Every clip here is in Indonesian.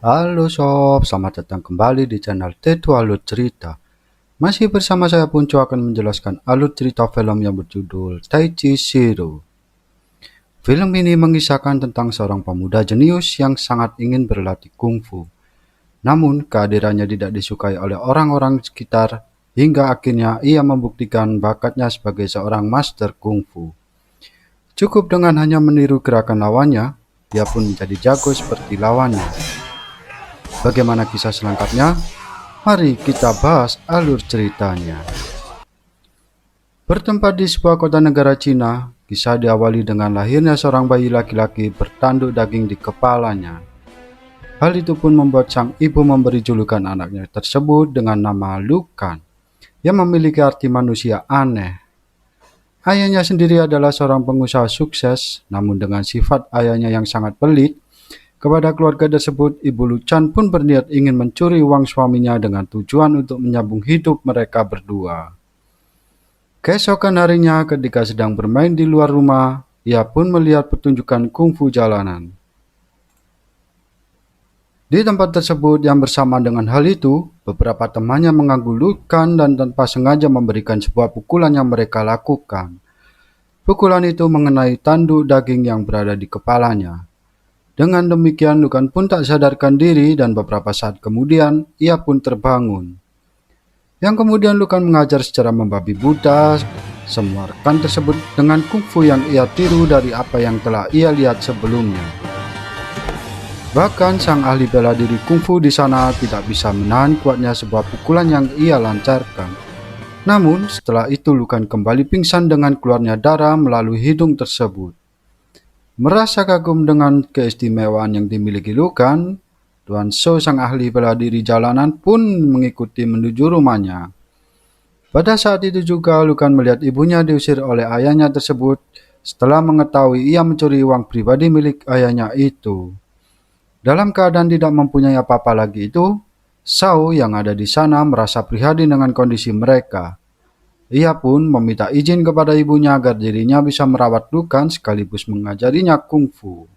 Halo sob, selamat datang kembali di channel Tetu Alur Cerita. Masih bersama saya Punco akan menjelaskan alur cerita film yang berjudul Taichi Shiro. Film ini mengisahkan tentang seorang pemuda jenius yang sangat ingin berlatih kungfu. Namun kehadirannya tidak disukai oleh orang-orang sekitar hingga akhirnya ia membuktikan bakatnya sebagai seorang master kungfu. Cukup dengan hanya meniru gerakan lawannya, dia pun menjadi jago seperti lawannya. Bagaimana kisah selengkapnya? Mari kita bahas alur ceritanya. Bertempat di sebuah kota negara Cina, kisah diawali dengan lahirnya seorang bayi laki-laki bertanduk daging di kepalanya. Hal itu pun membuat sang ibu memberi julukan anaknya tersebut dengan nama Lukan, yang memiliki arti manusia aneh. Ayahnya sendiri adalah seorang pengusaha sukses, namun dengan sifat ayahnya yang sangat pelit, kepada keluarga tersebut, Ibu Lucan pun berniat ingin mencuri uang suaminya dengan tujuan untuk menyambung hidup mereka berdua. Keesokan harinya ketika sedang bermain di luar rumah, ia pun melihat pertunjukan kungfu jalanan. Di tempat tersebut yang bersama dengan hal itu, beberapa temannya mengganggu Lucan dan tanpa sengaja memberikan sebuah pukulan yang mereka lakukan. Pukulan itu mengenai tanduk daging yang berada di kepalanya. Dengan demikian, Lukan pun tak sadarkan diri dan beberapa saat kemudian, ia pun terbangun. Yang kemudian Lukan mengajar secara membabi buta semua rekan tersebut dengan kungfu yang ia tiru dari apa yang telah ia lihat sebelumnya. Bahkan sang ahli bela diri kungfu di sana tidak bisa menahan kuatnya sebuah pukulan yang ia lancarkan. Namun setelah itu Lukan kembali pingsan dengan keluarnya darah melalui hidung tersebut. Merasa kagum dengan keistimewaan yang dimiliki Lukan, Tuan So sang ahli bela diri jalanan pun mengikuti menuju rumahnya. Pada saat itu juga Lukan melihat ibunya diusir oleh ayahnya tersebut setelah mengetahui ia mencuri uang pribadi milik ayahnya itu. Dalam keadaan tidak mempunyai apa-apa lagi itu, Sao yang ada di sana merasa prihatin dengan kondisi mereka. Ia pun meminta izin kepada ibunya agar dirinya bisa merawat Lukan sekaligus mengajarinya kungfu.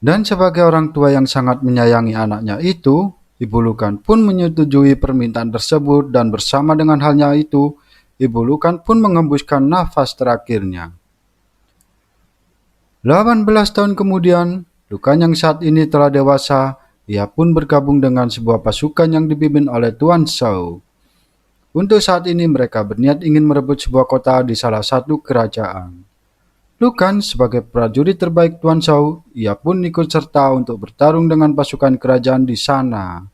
Dan sebagai orang tua yang sangat menyayangi anaknya itu, Ibu Lukan pun menyetujui permintaan tersebut dan bersama dengan halnya itu, Ibu Lukan pun mengembuskan nafas terakhirnya. 18 tahun kemudian, Lukan yang saat ini telah dewasa, ia pun bergabung dengan sebuah pasukan yang dipimpin oleh Tuan Shao. Untuk saat ini mereka berniat ingin merebut sebuah kota di salah satu kerajaan. Lukan sebagai prajurit terbaik Tuan Shao, ia pun ikut serta untuk bertarung dengan pasukan kerajaan di sana.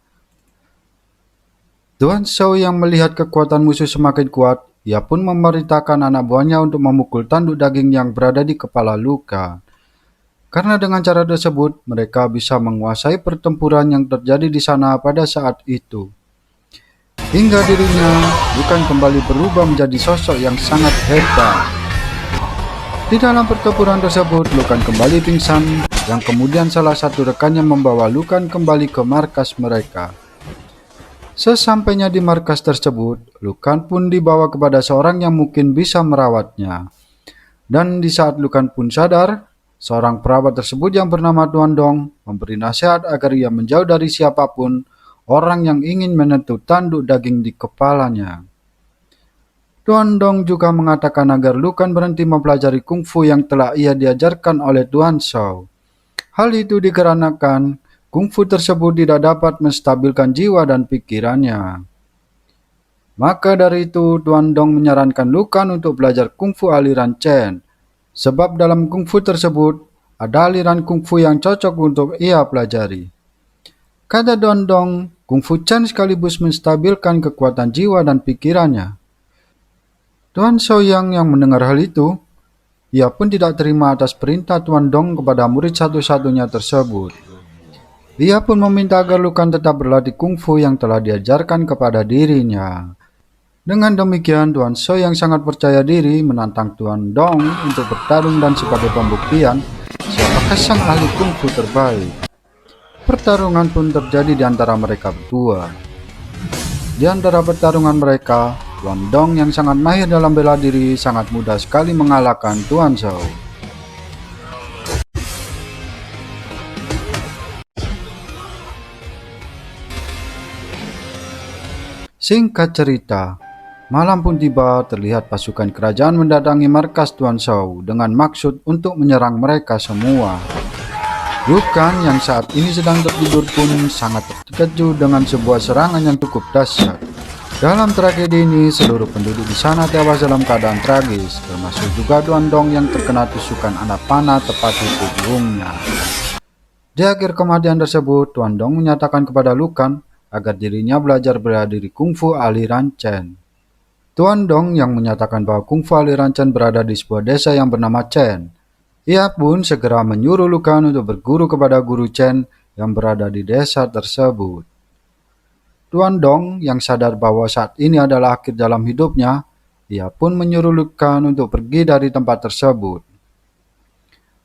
Tuan Shao yang melihat kekuatan musuh semakin kuat, ia pun memerintahkan anak buahnya untuk memukul tanduk daging yang berada di kepala Lukan. Karena dengan cara tersebut, mereka bisa menguasai pertempuran yang terjadi di sana pada saat itu. Hingga dirinya Lukan kembali berubah menjadi sosok yang sangat hebat. Di dalam pertempuran tersebut, Lukan kembali pingsan, yang kemudian salah satu rekannya membawa Lukan kembali ke markas mereka. Sesampainya di markas tersebut, Lukan pun dibawa kepada seorang yang mungkin bisa merawatnya. Dan di saat Lukan pun sadar, seorang perawat tersebut yang bernama Tuan Dong memberi nasihat agar ia menjauh dari siapapun orang yang ingin menyentuh tanduk daging di kepalanya. Tuan Dong juga mengatakan agar Lukan berhenti mempelajari kungfu yang telah ia diajarkan oleh Tuan Shao. Hal itu dikarenakan kungfu tersebut tidak dapat menstabilkan jiwa dan pikirannya. Maka dari itu Tuan Dong menyarankan Lukan untuk belajar kungfu aliran Chen, sebab dalam kungfu tersebut ada aliran kungfu yang cocok untuk ia pelajari. Kata Tuan Dong, kungfu Chen sekaligus menstabilkan kekuatan jiwa dan pikirannya. Tuan Shaoyang yang mendengar hal itu, ia pun tidak terima atas perintah Tuan Dong kepada murid satu-satunya tersebut. Ia pun meminta agar Lukan tetap berlatih kungfu yang telah diajarkan kepada dirinya. Dengan demikian, Tuan Shao yang sangat percaya diri menantang Tuan Dong untuk bertarung dan sebagai pembuktian siapakah sang ahli kungfu terbaik. Pertarungan pun terjadi di antara mereka berdua. Di antara pertarungan mereka, Tuan Dong yang sangat mahir dalam bela diri sangat mudah sekali mengalahkan Tuan Shao. Singkat cerita, malam pun tiba, terlihat pasukan kerajaan mendatangi markas Tuan Shao dengan maksud untuk menyerang mereka semua. Lukan yang saat ini sedang tertidur pun sangat terkejut dengan sebuah serangan yang cukup dahsyat. Dalam tragedi ini, seluruh penduduk di sana tewas dalam keadaan tragis, termasuk juga Tuan Dong yang terkena tusukan anak panah tepat di punggungnya. Di akhir kematian tersebut, Tuan Dong menyatakan kepada Lukan agar dirinya belajar bela diri kungfu aliran Chen. Tuan Dong yang menyatakan bahwa kungfu aliran Chen berada di sebuah desa yang bernama Chen. Ia pun segera menyuruh Lukan untuk berguru kepada guru Chen yang berada di desa tersebut. Tuan Dong yang sadar bahwa saat ini adalah akhir dalam hidupnya, ia pun menyuruh Lukan untuk pergi dari tempat tersebut.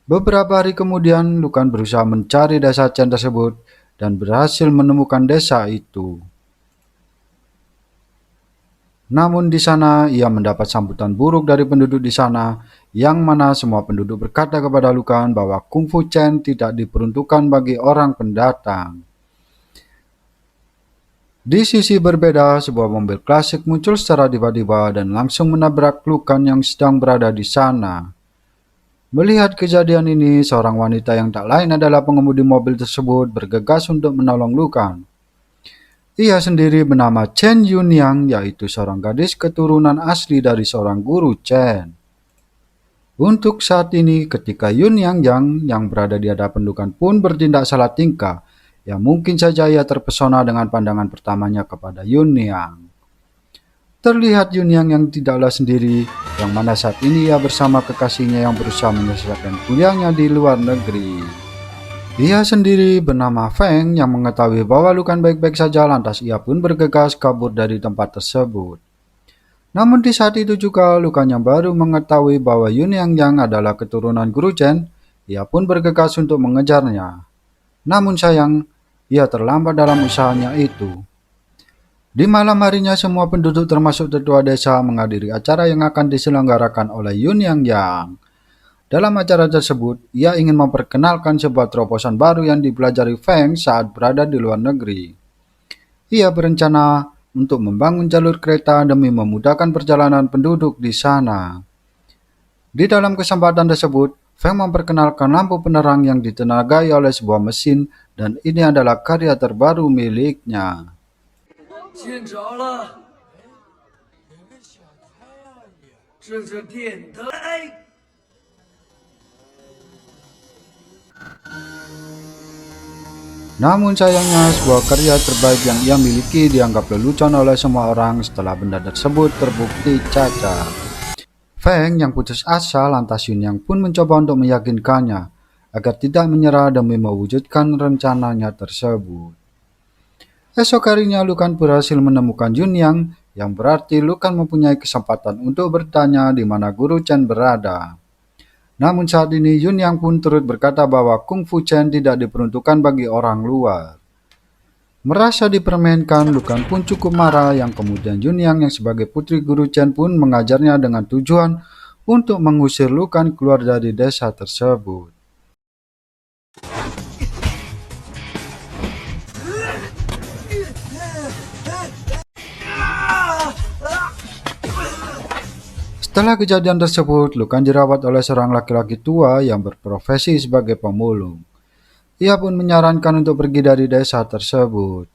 Beberapa hari kemudian, Lukan berusaha mencari desa Chen tersebut dan berhasil menemukan desa itu. Namun di sana ia mendapat sambutan buruk dari penduduk di sana, yang mana semua penduduk berkata kepada Lukan bahwa kungfu Chen tidak diperuntukkan bagi orang pendatang. Di sisi berbeda, sebuah mobil klasik muncul secara tiba-tiba dan langsung menabrak Lukan yang sedang berada di sana. Melihat kejadian ini, seorang wanita yang tak lain adalah pengemudi mobil tersebut bergegas untuk menolong Lukan. Ia sendiri bernama Chen Yunyang, yaitu seorang gadis keturunan asli dari seorang guru Chen. Untuk saat ini, ketika Yunyang yang berada di hadapan Lukan pun bertindak salah tingkah, ya mungkin saja ia terpesona dengan pandangan pertamanya kepada Yunyang. Terlihat Yunyang yang tidaklah sendiri, yang mana saat ini ia bersama kekasihnya yang berusaha menyelesaikan kuliahnya di luar negeri. Ia sendiri bernama Feng yang mengetahui bahwa Lukan baik-baik saja, lantas ia pun bergegas kabur dari tempat tersebut. Namun di saat itu juga Lukan yang baru mengetahui bahwa Yunyang adalah keturunan guru Chen, ia pun bergegas untuk mengejarnya. Namun sayang, ia terlambat dalam usahanya itu. Di malam harinya semua penduduk termasuk tetua desa menghadiri acara yang akan diselenggarakan oleh Yunyang. Dalam acara tersebut, ia ingin memperkenalkan sebuah terobosan baru yang dipelajari Feng saat berada di luar negeri. Ia berencana untuk membangun jalur kereta demi memudahkan perjalanan penduduk di sana. Di dalam kesempatan tersebut, Feng memperkenalkan lampu penerang yang ditenagai oleh sebuah mesin, dan ini adalah karya terbaru miliknya. Namun sayangnya, sebuah karya terbaik yang ia miliki dianggap lelucon oleh semua orang setelah benda tersebut terbukti cacat. Feng yang putus asa, lantas Yunyang pun mencoba untuk meyakinkannya agar tidak menyerah demi mewujudkan rencananya tersebut. Esok harinya Lukan berhasil menemukan Yunyang, yang berarti Lukan mempunyai kesempatan untuk bertanya di mana guru Chen berada. Namun saat ini Yunyang pun turut berkata bahwa kungfu Chen tidak diperuntukkan bagi orang luar. Merasa dipermainkan, Lukan pun cukup marah, yang kemudian Yunyang yang sebagai putri guru Chen pun mengajarnya dengan tujuan untuk mengusir Lukan keluar dari desa tersebut. Setelah kejadian tersebut, Lukan dirawat oleh seorang laki-laki tua yang berprofesi sebagai pemulung. Ia pun menyarankan untuk pergi dari desa tersebut,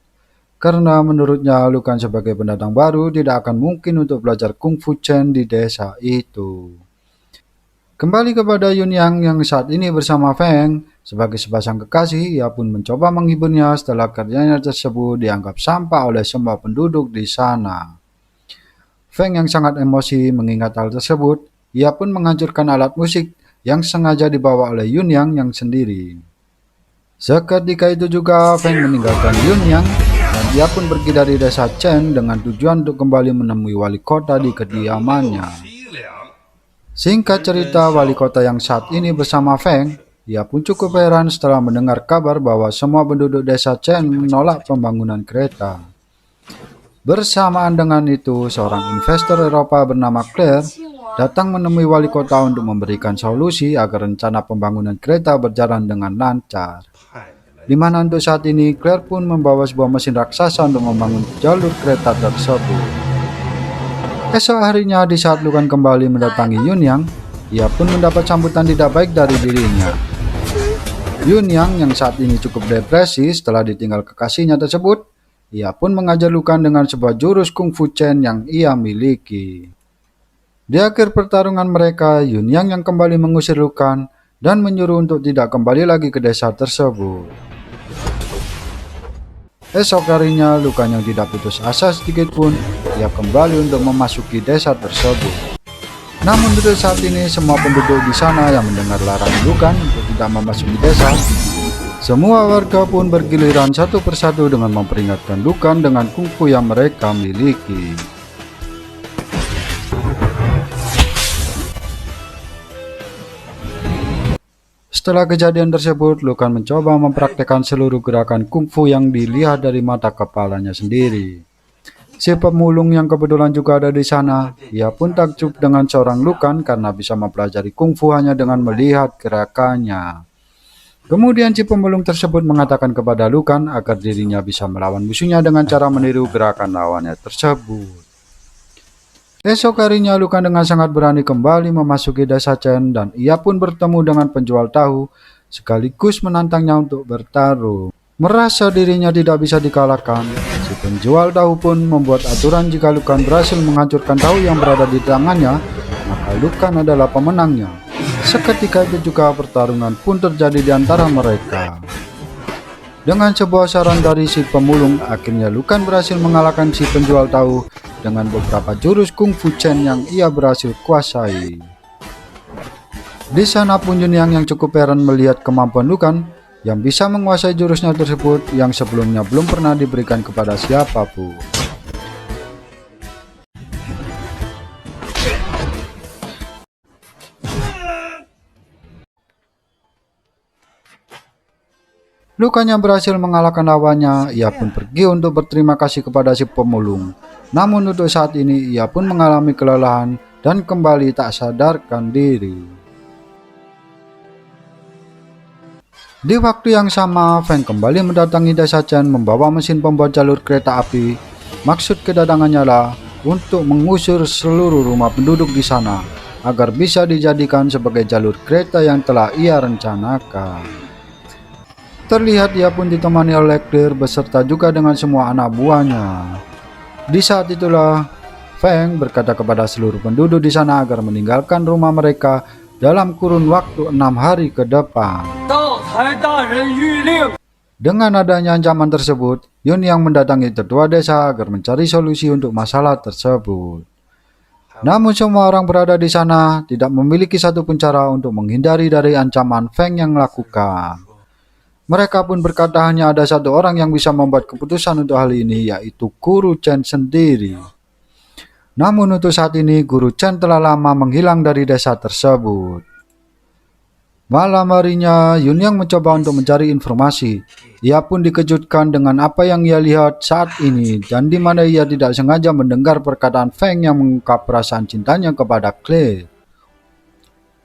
karena menurutnya Lukan sebagai pendatang baru tidak akan mungkin untuk belajar kungfu Chen di desa itu. Kembali kepada Yunyang yang saat ini bersama Feng sebagai sepasang kekasih, ia pun mencoba menghiburnya setelah karyanya tersebut dianggap sampah oleh semua penduduk di sana. Feng yang sangat emosi mengingat hal tersebut, ia pun menghancurkan alat musik yang sengaja dibawa oleh Yunyang yang sendiri. Seketika itu juga Feng meninggalkan Yunyang dan ia pun pergi dari desa Chen dengan tujuan untuk kembali menemui wali kota di kediamannya. Singkat cerita, wali kota yang saat ini bersama Feng, ia pun cukup heran setelah mendengar kabar bahwa semua penduduk desa Chen menolak pembangunan kereta. Bersamaan dengan itu, seorang investor Eropa bernama Claire datang menemui wali kota untuk memberikan solusi agar rencana pembangunan kereta berjalan dengan lancar. di mana untuk saat ini Claire pun membawa sebuah mesin raksasa untuk membangun jalur kereta tersebut. Esok harinya di saat Lukan kembali mendatangi Yunyang, ia pun mendapat sambutan tidak baik dari dirinya. Yunyang yang saat ini cukup depresi setelah ditinggal kekasihnya tersebut, ia pun mengajar Lukan dengan sebuah jurus Kung Fu Chen yang ia miliki. Di akhir pertarungan mereka, Yunyang yang kembali mengusir Lukan dan menyuruh untuk tidak kembali lagi ke desa tersebut. Esok harinya, Lukan yang tidak putus asa sedikit pun, ia kembali untuk memasuki desa tersebut. Namun untuk saat ini, semua penduduk di sana yang mendengar larangan Lukan untuk tidak memasuki desa, semua warga pun bergiliran satu persatu dengan memperingatkan Lukan dengan kungfu yang mereka miliki. Setelah kejadian tersebut, Lukan mencoba mempraktekkan seluruh gerakan kungfu yang dilihat dari mata kepalanya sendiri. Si pemulung yang kebetulan juga ada di sana, ia pun takjub dengan seorang Lukan karena bisa mempelajari kungfu hanya dengan melihat gerakannya. Kemudian si pemulung tersebut mengatakan kepada Lukan agar dirinya bisa melawan musuhnya dengan cara meniru gerakan lawannya tersebut. Esok harinya Lukan dengan sangat berani kembali memasuki desa Chen dan ia pun bertemu dengan penjual tahu sekaligus menantangnya untuk bertarung. Merasa dirinya tidak bisa dikalahkan, si penjual tahu pun membuat aturan jika Lukan berhasil menghancurkan tahu yang berada di tangannya, maka Lukan adalah pemenangnya. Seketika itu juga pertarungan pun terjadi di antara mereka. Dengan sebuah saran dari si pemulung, akhirnya Lukan berhasil mengalahkan si penjual tahu dengan beberapa jurus Kung Fu Chen yang ia berhasil kuasai. Di sana pun Yunyang yang cukup heran melihat kemampuan Lukan yang bisa menguasai jurusnya tersebut yang sebelumnya belum pernah diberikan kepada siapapun. Lukan yang berhasil mengalahkan lawannya, ia pun pergi untuk berterima kasih kepada si pemulung. Namun untuk saat ini ia pun mengalami kelelahan dan kembali tak sadarkan diri. Di waktu yang sama, Feng kembali mendatangi desa Chen membawa mesin pembuat jalur kereta api. Maksud kedatangannya lah untuk mengusir seluruh rumah penduduk di sana agar bisa dijadikan sebagai jalur kereta yang telah ia rencanakan. Terlihat ia pun ditemani oleh Claire beserta juga dengan semua anak buahnya. Di saat itulah Feng berkata kepada seluruh penduduk di sana agar meninggalkan rumah mereka dalam kurun waktu 6 hari ke depan. Dengan adanya ancaman tersebut, Yunyang mendatangi tetua desa agar mencari solusi untuk masalah tersebut. Namun semua orang berada di sana tidak memiliki satupun cara untuk menghindari dari ancaman Feng yang lakukan. Mereka pun berkata hanya ada satu orang yang bisa membuat keputusan untuk hal ini, yaitu Guru Chen sendiri. Namun untuk saat ini Guru Chen telah lama menghilang dari desa tersebut. Malam harinya Yunyang mencoba untuk mencari informasi. Ia pun dikejutkan dengan apa yang ia lihat saat ini dan di mana ia tidak sengaja mendengar perkataan Feng yang mengungkap perasaan cintanya kepada Claire.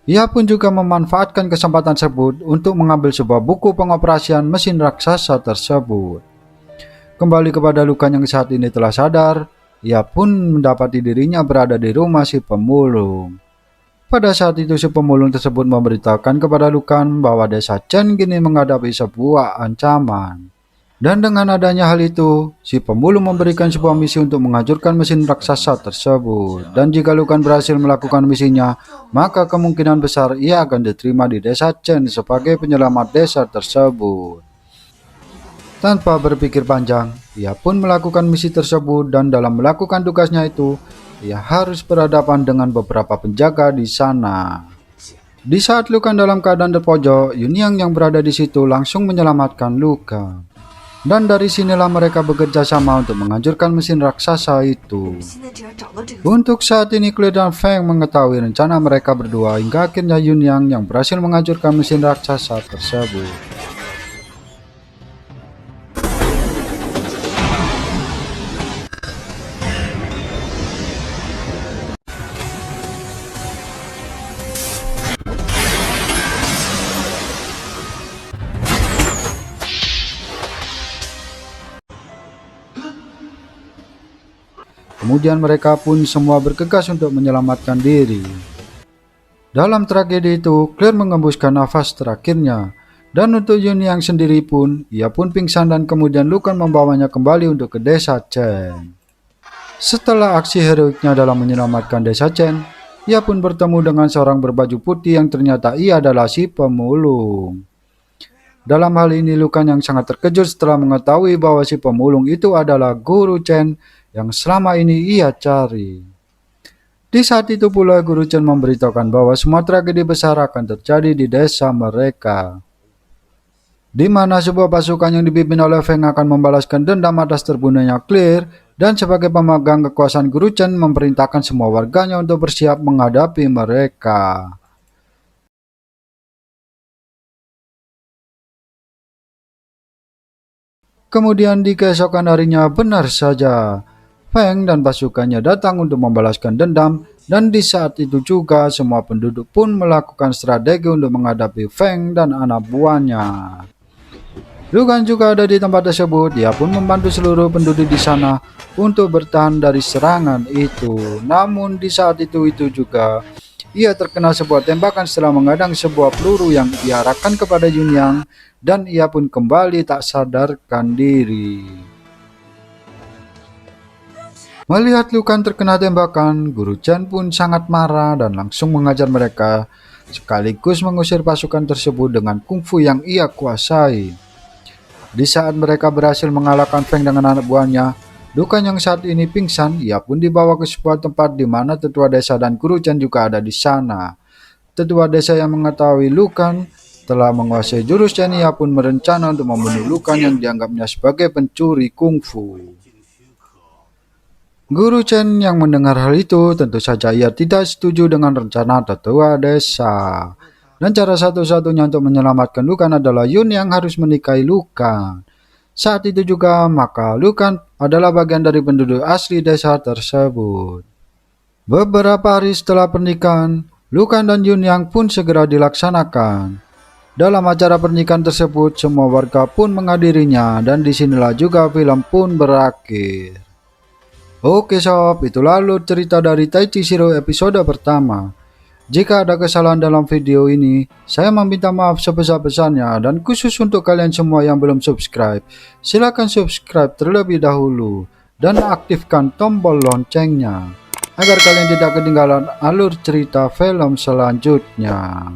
Ia pun juga memanfaatkan kesempatan tersebut untuk mengambil sebuah buku pengoperasian mesin raksasa tersebut. Kembali kepada Lukan yang saat ini telah sadar, ia pun mendapati dirinya berada di rumah si pemulung. Pada saat itu si pemulung tersebut memberitahukan kepada Lukan bahwa desa Chen kini menghadapi sebuah ancaman. Dan dengan adanya hal itu, si pemulung memberikan sebuah misi untuk menghancurkan mesin raksasa tersebut. Dan jika Lukan berhasil melakukan misinya, maka kemungkinan besar ia akan diterima di desa Chen sebagai penyelamat desa tersebut. Tanpa berpikir panjang, ia pun melakukan misi tersebut dan dalam melakukan tugasnya itu, ia harus berhadapan dengan beberapa penjaga di sana. Di saat Lukan dalam keadaan terpojok, Yunyang yang berada di situ langsung menyelamatkan Lukan. Dan dari sinilah mereka bekerja sama untuk menghancurkan mesin raksasa itu. Untuk saat ini Claire dan Feng mengetahui rencana mereka berdua hingga akhirnya Yunyang yang berhasil menghancurkan mesin raksasa tersebut. Kemudian mereka pun semua bergegas untuk menyelamatkan diri. Dalam tragedi itu, Claire mengembuskan nafas terakhirnya. Dan untuk Yun Yang sendiri pun, ia pun pingsan dan kemudian Lukan membawanya kembali untuk ke desa Chen. Setelah aksi heroiknya dalam menyelamatkan desa Chen, ia pun bertemu dengan seorang berbaju putih yang ternyata ia adalah si pemulung. Dalam hal ini Lukan yang sangat terkejut setelah mengetahui bahwa si pemulung itu adalah Guru Chen yang selama ini ia cari. Di saat itu pula Guru Chen memberitahukan bahwa semua tragedi besar akan terjadi di desa mereka, di mana sebuah pasukan yang dipimpin oleh Feng akan membalaskan dendam atas terbunuhnya Claire, dan sebagai pemegang kekuasaan Guru Chen memerintahkan semua warganya untuk bersiap menghadapi mereka. Kemudian di keesokan harinya benar saja, Feng dan pasukannya datang untuk membalaskan dendam, dan di saat itu juga semua penduduk pun melakukan strategi untuk menghadapi Feng dan anak buahnya. Lukan juga ada di tempat tersebut, dia pun membantu seluruh penduduk di sana untuk bertahan dari serangan itu. Namun di saat itu juga, ia terkena sebuah tembakan setelah menghadang sebuah peluru yang diarahkan kepada Yun Yang, dan ia pun kembali tak sadarkan diri. Melihat Lukan terkena tembakan, Guru Chen pun sangat marah dan langsung mengajar mereka, sekaligus mengusir pasukan tersebut dengan kungfu yang ia kuasai. Di saat mereka berhasil mengalahkan Feng dengan anak buahnya, Lukan yang saat ini pingsan, ia pun dibawa ke sebuah tempat di mana tetua desa dan Guru Chen juga ada di sana. Tetua desa yang mengetahui Lukan telah menguasai jurus Chen, ia pun berencana untuk membunuh Lukan yang dianggapnya sebagai pencuri kungfu. Guru Chen yang mendengar hal itu tentu saja ia tidak setuju dengan rencana tetua desa. Dan cara satu-satunya untuk menyelamatkan Lukan adalah Yun yang harus menikahi Lukan. Saat itu juga maka Lukan adalah bagian dari penduduk asli desa tersebut. Beberapa hari setelah pernikahan, Lukan dan Yun Yang pun segera dilaksanakan. Dalam acara pernikahan tersebut, semua warga pun menghadirinya dan disinilah juga film pun berakhir. Oke sob, itulah alur cerita dari Taichi Shiro episode pertama. Jika ada kesalahan dalam video ini, saya meminta maaf sebesar-besarnya, dan khusus untuk kalian semua yang belum subscribe, silakan subscribe terlebih dahulu dan aktifkan tombol loncengnya agar kalian tidak ketinggalan alur cerita film selanjutnya.